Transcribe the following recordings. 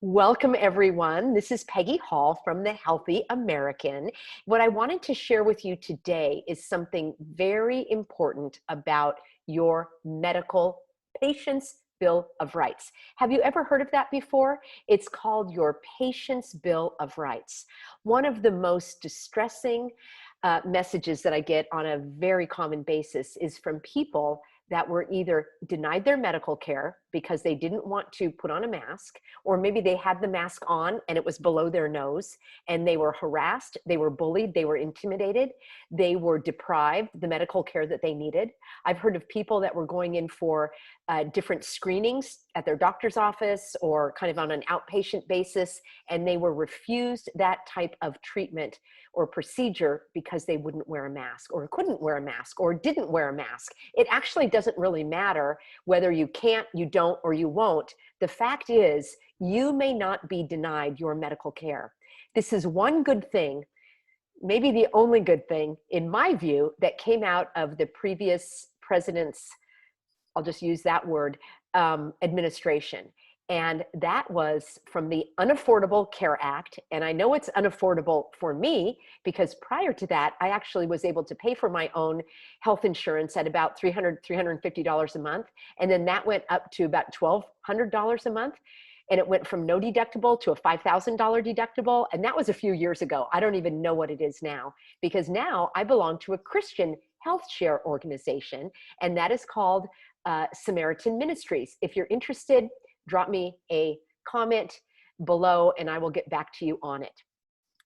Welcome, everyone. This is Peggy Hall from The Healthy American. What I wanted to share with you today is something very important about your medical patient's Bill of Rights. Have you ever heard of that before? It's called your Patient's Bill of Rights. One of the most distressing messages that I get on a very common basis is from people that were either denied their medical care because they didn't want to put on a mask, or maybe they had the mask on and it was below their nose, and they were harassed, they were bullied, they were intimidated, they were deprived the medical care that they needed. I've heard of people that were going in for different screenings at their doctor's office or kind of on an outpatient basis, and they were refused that type of treatment or procedure because they wouldn't wear a mask or couldn't wear a mask or didn't wear a mask. It actually doesn't really matter whether you can't, you don't, or you won't. The fact is, you may not be denied your medical care. This is one good thing, maybe the only good thing, in my view, that came out of the previous president's, I'll just use that word, administration. And that was from the Unaffordable Care Act. And I know it's unaffordable for me because prior to that, I actually was able to pay for my own health insurance at about $350 a month. And then that went up to about $1,200 a month. And it went from no deductible to a $5,000 deductible. And that was a few years ago. I don't even know what it is now, because now I belong to a Christian health share organization, and that is called Samaritan Ministries. If you're interested, drop me a comment below and I will get back to you on it.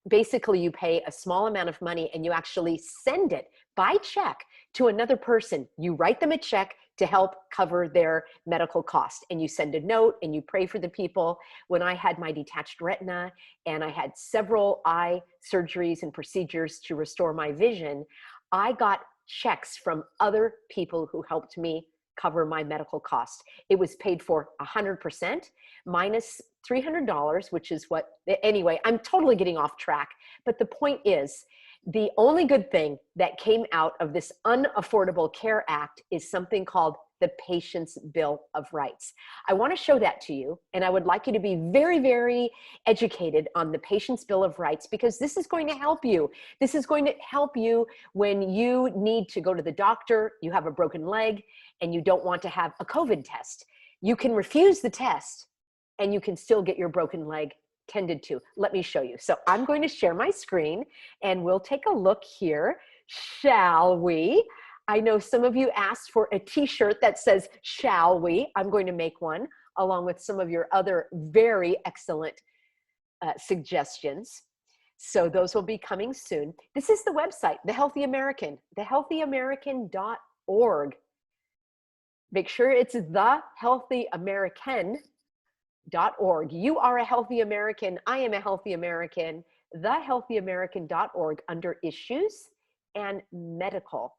Basically, you pay a small amount of money and you actually send it by check to another person. You write them a check to help cover their medical cost, and you send a note and you pray for the people. When I had my detached retina and I had several eye surgeries and procedures to restore my vision, I got checks from other people who helped me cover my medical costs. It was paid for 100% minus $300, which is what, anyway, I'm totally getting off track. But the point is, the only good thing that came out of this Unaffordable Care Act is something called the Patient's Bill of Rights. I want to show that to you, and I would like you to be very, very educated on the Patient's Bill of Rights, because this is going to help you. This is going to help you when you need to go to the doctor, you have a broken leg, and you don't want to have a COVID test. You can refuse the test, and you can still get your broken leg tended to. Let me show you. So I'm going to share my screen, and we'll take a look here, shall we? I know some of you asked for a t-shirt that says, shall we? I'm going to make one along with some of your other very excellent suggestions. So those will be coming soon. This is the website, The Healthy American, thehealthyamerican.org. Make sure it's thehealthyamerican.org. You are a healthy American. I am a healthy American. Thehealthyamerican.org under issues and medical.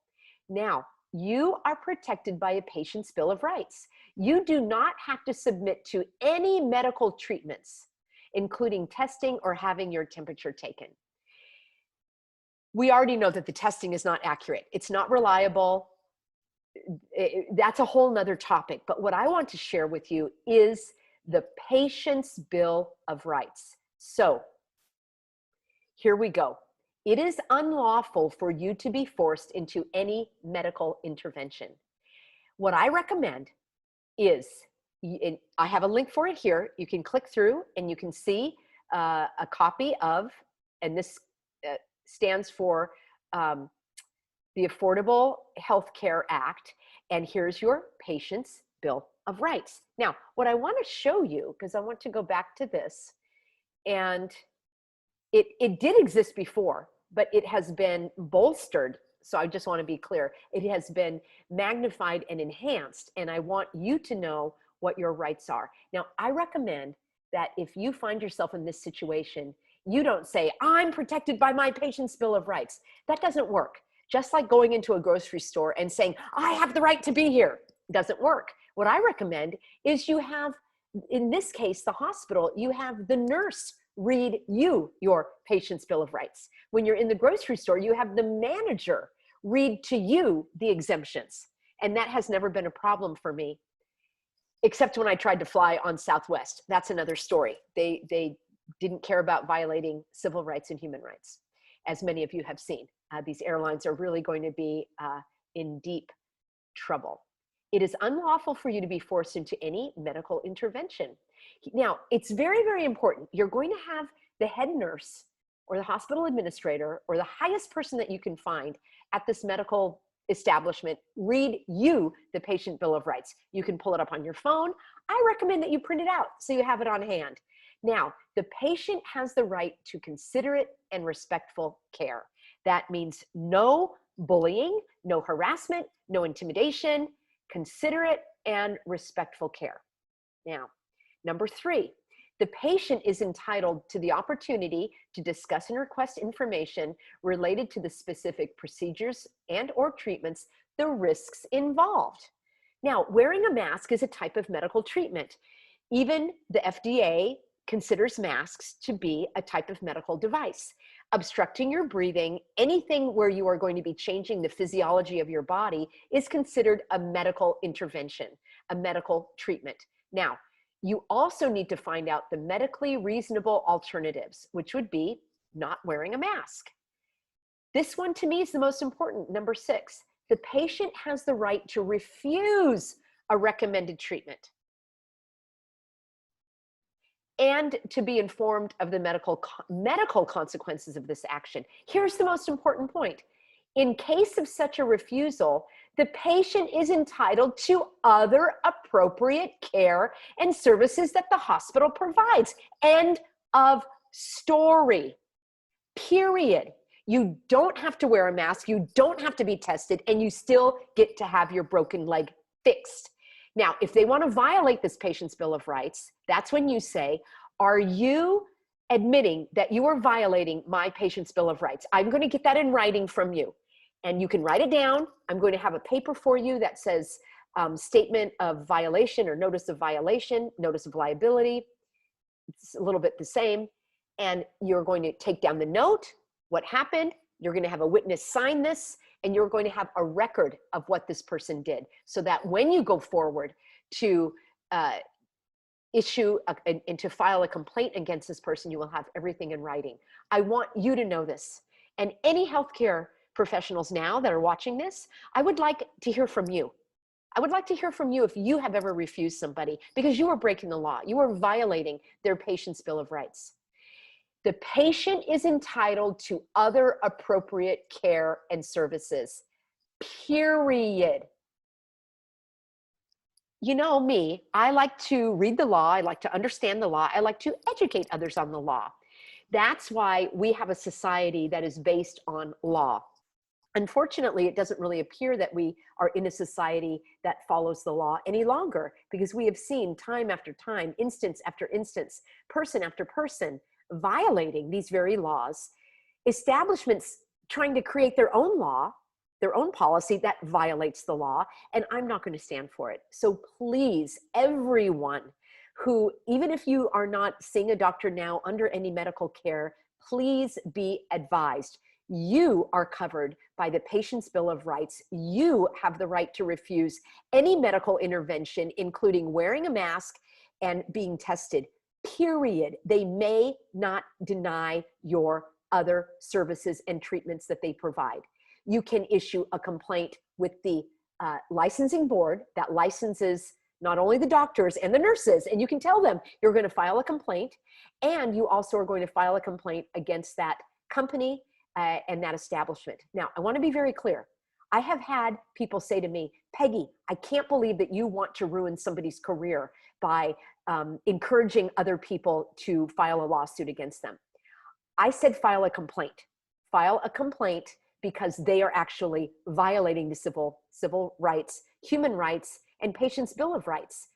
Now, you are protected by a Patient's Bill of Rights. You do not have to submit to any medical treatments, including testing or having your temperature taken. We already know that the testing is not accurate. It's not reliable. That's a whole nother topic. But what I want to share with you is the Patient's Bill of Rights. So here we go. It is unlawful for you to be forced into any medical intervention. What I recommend is, I have a link for it here. You can click through and you can see a copy of, and this stands for the Affordable Health Care Act. And here's your Patient's Bill of Rights. Now, what I want to show you, because I want to go back to this, and it did exist before, but it has been bolstered. So I just want to be clear. It has been magnified and enhanced, and I want you to know what your rights are. Now, I recommend that if you find yourself in this situation, you don't say, I'm protected by my Patient's Bill of Rights. That doesn't work. Just like going into a grocery store and saying, I have the right to be here. Doesn't work. What I recommend is you have, in this case, the hospital, you have the nurse read you your Patient's Bill of Rights. When you're in the grocery store, you have the manager read to you the exemptions. And that has never been a problem for me. except when I tried to fly on Southwest. That's another story. They didn't care about violating civil rights and human rights, as many of you have seen. These airlines are really going to be in deep trouble. It is unlawful for you to be forced into any medical intervention. Now, it's very, very important. You're going to have the head nurse or the hospital administrator or the highest person that you can find at this medical establishment read you the patient bill of rights. You can pull it up on your phone. I recommend that you print it out so you have it on hand. Now, the patient has the right to considerate and respectful care. That means no bullying, no harassment, no intimidation, considerate and respectful care. Now, number 3, the patient is entitled to the opportunity to discuss and request information related to the specific procedures and or treatments, the risks involved. Now, wearing a mask is a type of medical treatment. Even the FDA considers masks to be a type of medical device. Obstructing your breathing, anything where you are going to be changing the physiology of your body is considered a medical intervention, a medical treatment. Now, you also need to find out the medically reasonable alternatives, which would be not wearing a mask. This one to me is the most important, number 6. The patient has the right to refuse a recommended treatment and to be informed of the medical consequences of this action. Here's the most important point. In case of such a refusal, the patient is entitled to other appropriate care and services that the hospital provides. End of story. Period. You don't have to wear a mask, you don't have to be tested, and you still get to have your broken leg fixed. Now, if they want to violate this patient's Bill of Rights, that's when you say, are you admitting that you are violating my patient's Bill of Rights? I'm going to get that in writing from you. And you can write it down. I'm going to have a paper for you that says statement of violation or notice of violation, notice of liability. It's a little bit the same. And you're going to take down the note, what happened. You're going to have a witness sign this, and you're going to have a record of what this person did, so that when you go forward to issue and to file a complaint against this person, you will have everything in writing. I want you to know this. And any healthcare professionals now that are watching this, I would like to hear from you. I would like to hear from you if you have ever refused somebody because you are breaking the law. You are violating their patient's Bill of Rights. The patient is entitled to other appropriate care and services, period. You know me, I like to read the law. I like to understand the law. I like to educate others on the law. That's why we have a society that is based on law. Unfortunately, it doesn't really appear that we are in a society that follows the law any longer, because we have seen time after time, instance after instance, person after person violating these very laws, establishments trying to create their own law, their own policy that violates the law, and I'm not going to stand for it. So please, everyone who, even if you are not seeing a doctor now under any medical care, please be advised. You are covered by the patient's Bill of Rights. You have the right to refuse any medical intervention, including wearing a mask and being tested, period. They may not deny your other services and treatments that they provide. You can issue a complaint with the licensing board that licenses not only the doctors and the nurses, and you can tell them you're going to file a complaint, and you also are going to file a complaint against that company and that establishment. Now, I want to be very clear. I have had people say to me, Peggy, I can't believe that you want to ruin somebody's career by encouraging other people to file a lawsuit against them. I said file a complaint. File a complaint because they are actually violating the civil rights, human rights, and patient's Bill of Rights.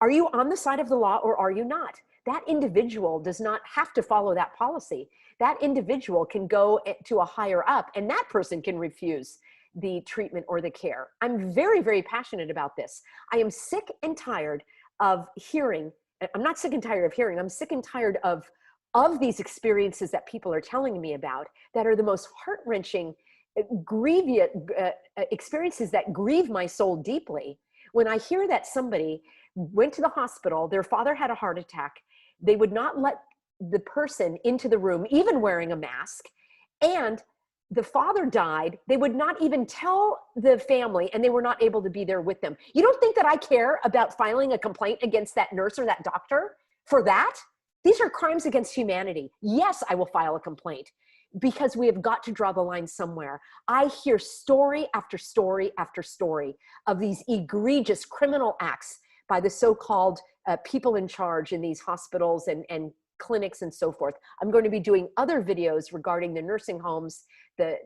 Are you on the side of the law or are you not? That individual does not have to follow that policy. That individual can go to a higher up, and that person can refuse the treatment or the care. I'm very, very passionate about this. I am sick and tired of hearing, I'm not sick and tired of hearing, I'm sick and tired of these experiences that people are telling me about that are the most heart-wrenching, grievous experiences that grieve my soul deeply. When I hear that somebody went to the hospital. Their father had a heart attack. They would not let the person into the room, even wearing a mask. And the father died. They would not even tell the family, and they were not able to be there with them. You don't think that I care about filing a complaint against that nurse or that doctor for that? These are crimes against humanity. Yes, I will file a complaint because we have got to draw the line somewhere. I hear story after story after story of these egregious criminal acts by the so-called people in charge in these hospitals and clinics and so forth. I'm going to be doing other videos regarding the nursing homes, the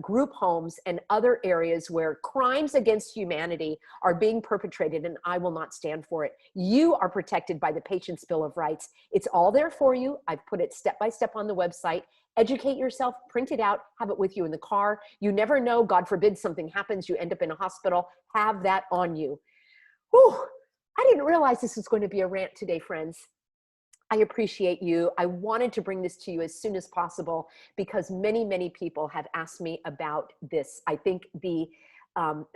group homes, and other areas where crimes against humanity are being perpetrated, and I will not stand for it. You are protected by the Patient's Bill of Rights. It's all there for you. I've put it step by step on the website. Educate yourself, print it out, have it with you in the car. You never know, God forbid something happens, you end up in a hospital, have that on you. Whew, I didn't realize this was going to be a rant today, friends. I appreciate you. I wanted to bring this to you as soon as possible because many, many people have asked me about this. I think the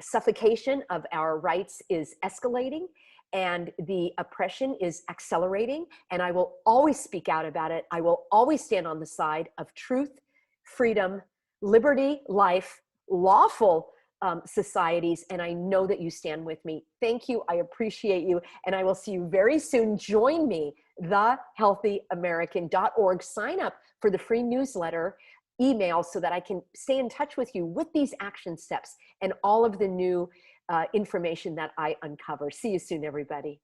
suffocation of our rights is escalating and the oppression is accelerating. And I will always speak out about it. I will always stand on the side of truth, freedom, liberty, life, lawful societies, and I know that you stand with me. Thank you. I appreciate you, and I will see you very soon. Join me, thehealthyamerican.org. Sign up for the free newsletter email so that I can stay in touch with you with these action steps and all of the new information that I uncover. See you soon, everybody.